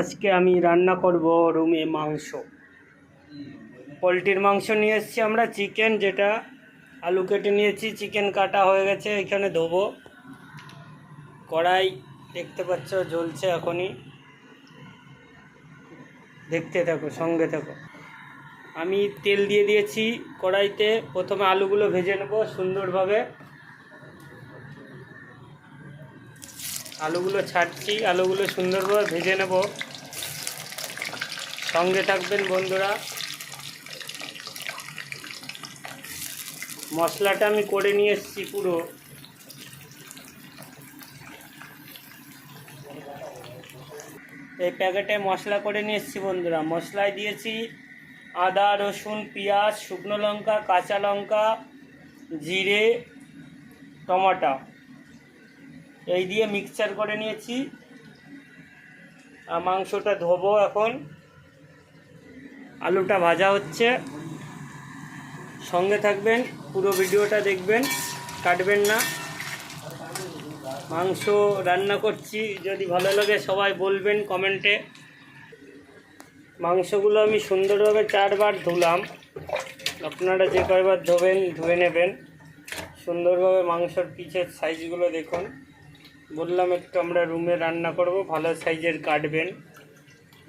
আজকে আমি রান্না করব রুমে মাংস, পোলট্রির মাংস নিয়ে এসেছি আমরা, চিকেন, যেটা আলু কেটে নিয়েছি, চিকেন কাটা হয়ে গেছে, এখানে ধোবো। কড়াই দেখতে পাচ্ছ জ্বলছে, এখনই দেখতে থাকো, সঙ্গে থাকো। আমি তেল দিয়ে দিয়েছি কড়াইতে। প্রথমে আলুগুলো ভেজে নেব সুন্দরভাবে। আলুগুলো ছাড়ছি, আলুগুলো সুন্দরভাবে ভেজে নেব। সঙ্গে থাকবেন বন্ধুরা। মশলাটা আমি করে নিয়ে এসেছি পুরো। এই প্যাকেটে মশলা করে নিয়ে এসেছি বন্ধুরা। মশলায় দিয়েছি আদা, রসুন, পেঁয়াজ, শুকনো লঙ্কা, কাঁচা লঙ্কা, জিরে, টমাটো, এই দিয়ে মিক্সচার করে নিয়েছি। আর মাংসটা ধোবো এখন। আলুটা ভাজা হচ্ছে, সঙ্গে থাকবেন, পুরো ভিডিওটা দেখবেন, কাটবেন না। মাংস রান্না করছি, যদি ভালো লাগে সবাই বলবেন কমেন্টে। মাংসগুলো আমি সুন্দরভাবে 4 বার ধুলাম, আপনারা যে কয়বার ধোবেন ধুয়ে নেবেন সুন্দরভাবে। মাংসর পিছের সাইজগুলো দেখুন। বললাম একটু আমরা রুমে রান্না করব, ভালো সাইজের কাটবেন।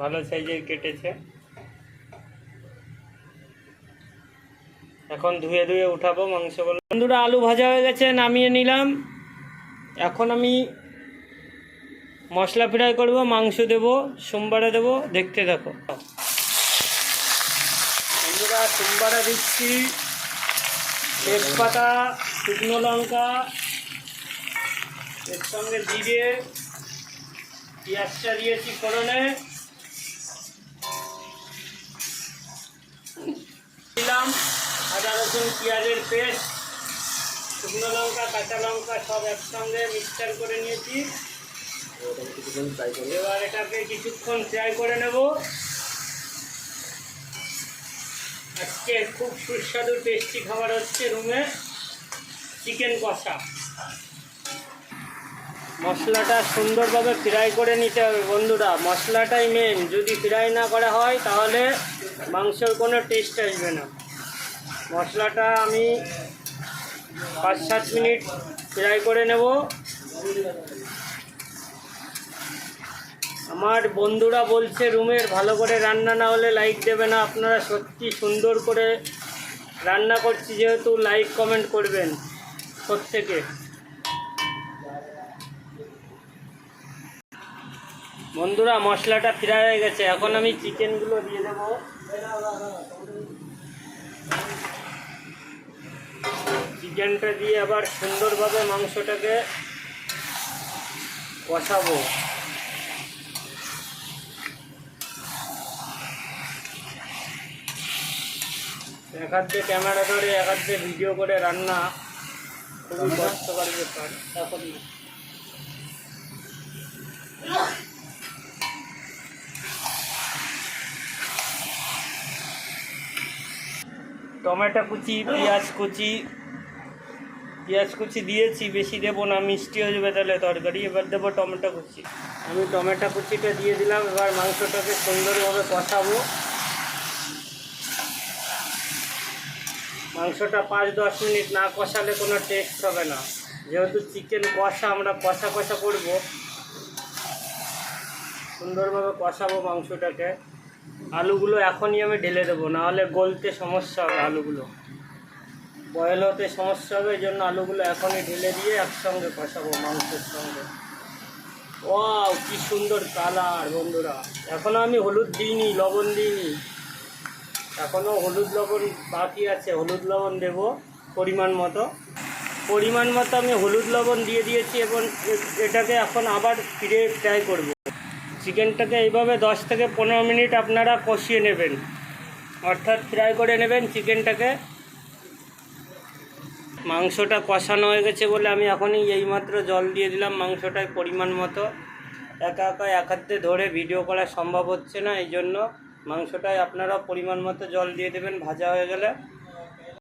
ভালো সাইজের কেটেছে। এখন ধুয়ে ধুয়ে উঠাবো মাংসগুলো। বন্ধুরা, আলু ভাজা হয়ে গেছে, নামিয়ে নিলাম। এখন আমি মশলা ফ্রাই করব, মাংস দেব, সোমবারে দেব, দেখতে থাকো বন্ধুরা। সোমবারে দিচ্ছি তেজপাতা, শুকনো লঙ্কা, এর সঙ্গে জিরে, পেঁয়াজটা দিয়েছি ফোড়নে, দিলাম আদা রসুন পেঁয়াজের পেস্ট, শুকনো লঙ্কা, কাঁচা লঙ্কা সব একসঙ্গে মিক্সচার করে নিয়েছি। এবার এটাকে কিছুক্ষণ ফ্রাই করে নেব। আজকে খুব সুস্বাদু টেস্টি খাবার হচ্ছে রুমে, চিকেন কষা। মশলাটা সুন্দরভাবে ফ্রাই করে নিতে হবে বন্ধুরা, মশলাটাই মেন। যদি ফ্রাই না করা হয় তাহলে মাংসের কোনো টেস্ট আসবে না। মশলাটা আমি 5-7 মিনিট ফ্রাই করে নেব। আমার বন্ধুরা বলছে রুমের ভালো করে রান্না না হলে লাইক দেবে না। আপনারা সত্যি সুন্দর করে রান্না করছি যেহেতু লাইক কমেন্ট করবেন প্রত্যেকে। বন্ধুরা, মশলাটা ফ্রাই হয়ে গেছে, এখন আমি চিকেনগুলো দিয়ে দেব। চিকেনটা দিয়ে আবার সুন্দরভাবে মাংসটাকে কষাবো। এক হাতে ক্যামেরা ধরে এক হাতে ভিডিও করে রান্না খুবই কষ্টকর ব্যাপার। এখন টমেটো কুচি, পেঁয়াজ কুচি দিয়েছি, বেশি দেবো না, মিষ্টি হয়ে যাবে তাহলে তরকারি। এবার দেবো টমেটো কুচি। আমি টমেটো কুচিটা দিয়ে দিলাম। এবার মাংসটাকে সুন্দরভাবে কষাবো। মাংসটা 5-10 মিনিট না কষালে কোনো টেস্ট হবে না। যেহেতু চিকেন কষা, আমরা কষা কষা করবো, সুন্দরভাবে কষাবো মাংসটাকে। আলুগুলো এখনই আমি ঢেলে দেবো, নাহলে গলতে সমস্যা হবে, আলুগুলো বয়েল হতে সমস্যা হবে। এই জন্য আলুগুলো এখনই ঢেলে দিয়ে একসঙ্গে কষাবো মাংসের সঙ্গে। ওয়াও, কি সুন্দর কালার বন্ধুরা। এখনও আমি হলুদ দিইনি, লবণ দিইনি, এখনও হলুদ লবণ বাকি আছে। হলুদ লবণ দেব পরিমাণ মতো আমি হলুদ লবণ দিয়ে দিয়েছি। এবং এটাকে এখন আবার ফিরে ফ্রাই করব। চিকেনটাকে এইভাবে 10 থেকে 15 মিনিট আপনারা কষিয়ে নেবেন, অর্থাৎ ফ্রাই করে নেবেন চিকেনটাকে। মাংসটা কষানো হয়ে গেছে বলে আমি এখনই এইমাত্র জল দিয়ে দিলাম মাংসটায় পরিমাণ মতো। এক হাতে ধরে ভিডিও করা সম্ভব হচ্ছে না, এই জন্য মাংসটায় আপনারা পরিমাণ মতো জল দিয়ে দেবেন ভাজা হয়ে গেলে।